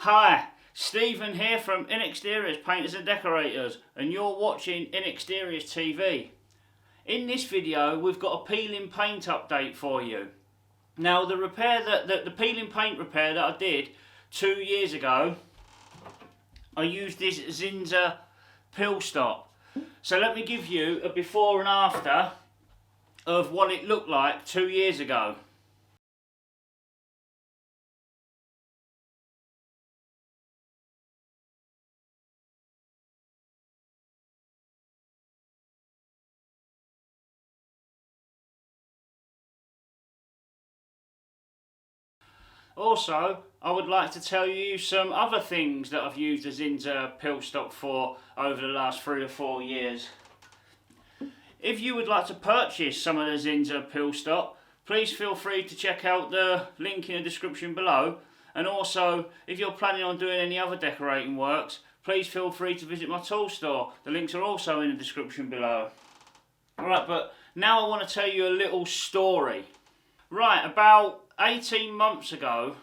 Hi, Stephen here from Inexteriors Painters and Decorators, and you're watching Inexteriors TV. In this video we've got a peeling paint update for you. Now the peeling paint repair that I did 2 years ago, I used this Zinsser peel stop. So let me give you a before and after of what it looked like 2 years ago. Also, I would like to tell you some other things that I've used the Zinsser peel stop for over the last 3 or 4 years. If you would like to purchase some of the Zinsser peel stop, please feel free to check out the link in the description below. And also, if you're planning on doing any other decorating works, please feel free to visit my tool store. The links are also in the description below. Alright, but now I want to tell you a little story. Right, about 18 months ago,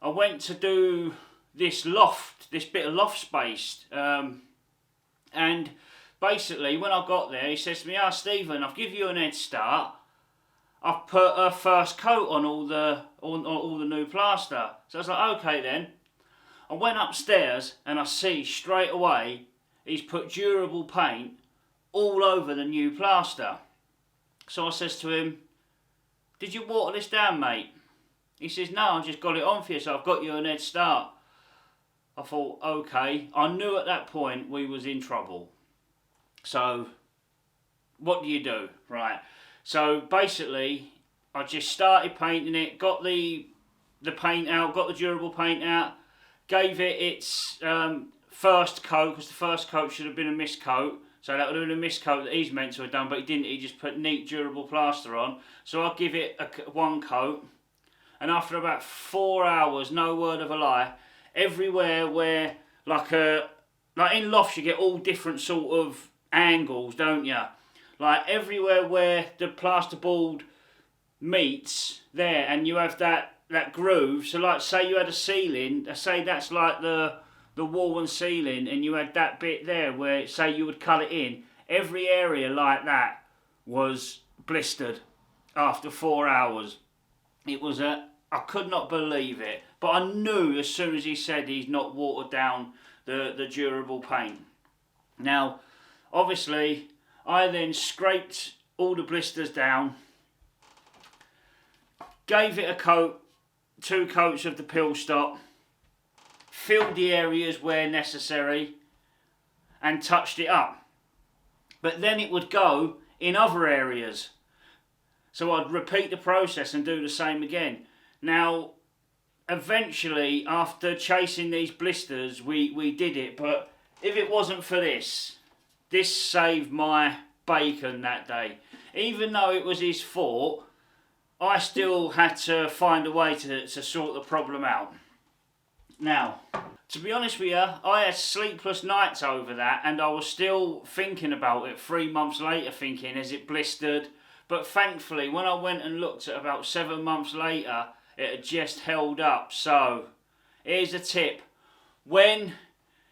I went to do this bit of loft space, and basically when I got there, he says to me, Stephen, I've given you an head start. I've put a first coat on all the new plaster. So I was like, okay then. I went upstairs and I see straight away he's put durable paint all over the new plaster. So I says to him, did you water this down, mate? He says, no, I just got it on for you, so I've got you an head start. I thought, okay. I knew at that point we was in trouble. So, what do you do? Right. So, basically, I just started painting it, got the paint out, got the durable paint out, gave it its first coat, because the first coat should have been a mist coat. So that would have been a mist coat that he's meant to have done, but he didn't. He just put neat durable plaster on. So I'll give it one coat. And after about 4 hours, no word of a lie, everywhere where, like in lofts you get all different sort of angles, don't you? Like everywhere where the plasterboard meets there and you have that groove. So like say you had a ceiling, say that's like the wall and ceiling, and you had that bit there where say you would cut it in, every area like that was blistered after 4 hours. It was I could not believe it, but I knew as soon as he said he's not watered down the durable paint. Now obviously I then scraped all the blisters down, gave it a coat, 2 coats of the peel stop, filled the areas where necessary and touched it up. But then it would go in other areas. So I'd repeat the process and do the same again. Now, eventually, after chasing these blisters, we did it. But if it wasn't for this saved my bacon that day. Even though it was his fault, I still had to find a way to sort the problem out. Now, to be honest with you, I had sleepless nights over that, and I was still thinking about it 3 months later, thinking, has it blistered? But thankfully, when I went and looked at about 7 months later, it had just held up. So, here's a tip. When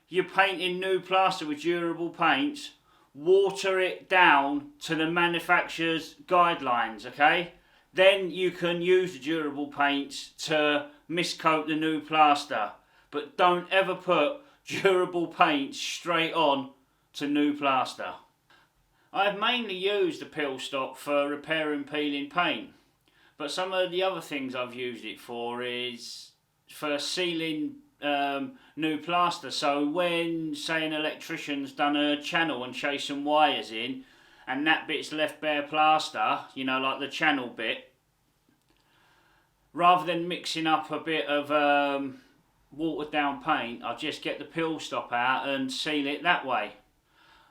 you're painting new plaster with durable paints, water it down to the manufacturer's guidelines, okay? Then you can use the durable paints to miscoat the new plaster. But don't ever put durable paint straight on to new plaster. I've mainly used the peel stop for repairing peeling paint. But some of the other things I've used it for is for sealing new plaster. So when, say, an electrician's done a channel and chased some wires in, and that bit's left bare plaster, you know, like the channel bit, rather than mixing up a bit of watered down paint, I just get the peel stop out and seal it that way.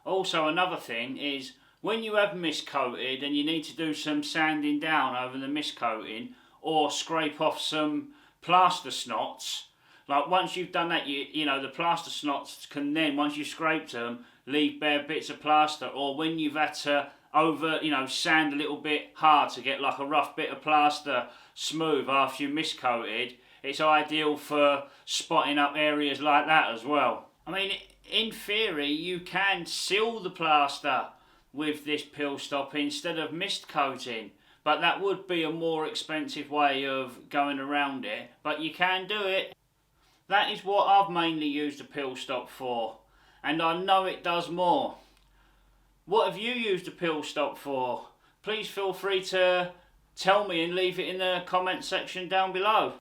Also, another thing is when you have miscoated and you need to do some sanding down over the miscoating or scrape off some plaster snots, like once you've done that, you know the plaster snots can then, once you've scraped them, leave bare bits of plaster. Or when you've had to sand a little bit hard to get like a rough bit of plaster smooth after you miscoated, it's ideal for spotting up areas like that as well. I mean, in theory, you can seal the plaster with this peel stop instead of mist coating, but that would be a more expensive way of going around it, but you can do it. That is what I've mainly used the peel stop for, and I know it does more. What have you used the peel stop for? Please feel free to tell me and leave it in the comment section down below.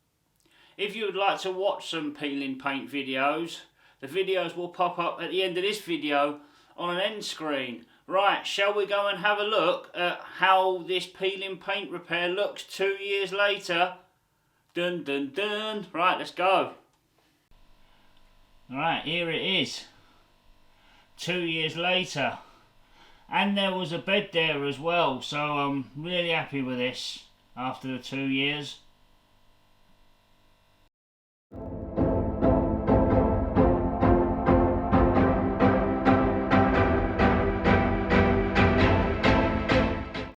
If you would like to watch some peeling paint videos, the videos will pop up at the end of this video on an end screen. Right, shall we go and have a look at how this peeling paint repair looks 2 years later? Dun dun dun. Right, let's go. Right, here it is. 2 years later. And there was a bed there as well, so I'm really happy with this after the 2 years.